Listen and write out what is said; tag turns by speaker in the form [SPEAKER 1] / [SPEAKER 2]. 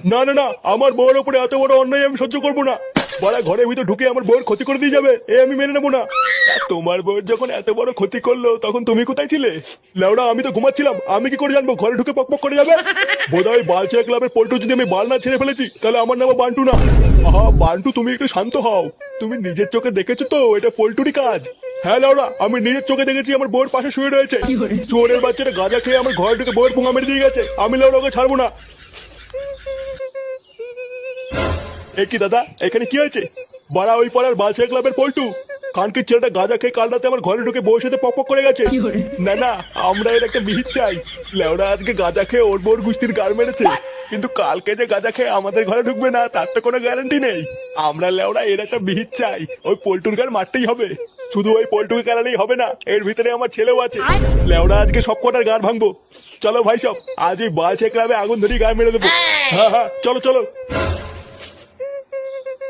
[SPEAKER 1] না না না, আমার বউয়ের উপরে এত বড় অন্যায় আমি সহ্য করবো না। বড়া ঘরের ভিতর ঢুকে আমার বউয়ের ক্ষতি করে দিয়ে যাবে, এ আমি মেনে নেবো না। আর তোমার বউয়ের যখন এত বড় ক্ষতি করলো তখন তুমি কোথায় ছিলে? লেওড়া আমি তো ঘুমাচ্ছিলাম, আমি কি করে জানবো ঘরে ঢুকে পকপক করে যাবে? বোধহয় বালচা ক্লাবের পল্টু যদি আমি বাল না ছেড়ে ফেলেছি তাহলে আমার নাম বান্টু না। আহা বান্টু, তুমি একটু শান্ত হও। তুমি নিজের চোখে দেখেছো তো এটা পল্টুরই কাজ? হ্যাঁ লেওড়া, আমি নিজের চোখে দেখেছি আমার বউয়ের পাশে শুয়ে রয়েছে। চোরের বাচ্চারা গাঁজা খেয়ে আমার ঘরে ঢুকে বউয়ের পুঙা মেরে দিয়ে গেছে, আমি লেওড়া ওকে ছাড়বো না। এ কি দাদা, এখানে কি হয়েছে? বাড়া ওই পাড়ার বালচা ক্লাবের পল্টু খানকির ছেলেটা গাঁজা খেয়ে কাল রাতে আমার ঘরে ঢুকে বউর সাথে পক করে গেছে। না না, আমরা এর একটা বিহিত চাই। লেওড়া আজকে গাঁজা খেয়ে ওর বউর গুষ্টির গার মেরেছে, কিন্তু কালকে যে গাঁজা খেয়ে আমাদের ঘরে ঢুকবে না তার তো কোনো গ্যারান্টি নেই। আমরা লেওড়া এর একটা বিহিত চাই, ওই পল্টুর গার মারতেই হবে। শুধু ওই পল্টুকে কারণেই হবে না, এর ভিতরে আমার ছেলেও আছে। লেওড়া আজকে সব কটার গার ভাঙবো। চলো ভাই সব, আজ এই বালচা ক্লাবে আগুন ধরিয়ে গায়ে মেরে দেবো। হ্যাঁ হ্যাঁ, চলো চলো।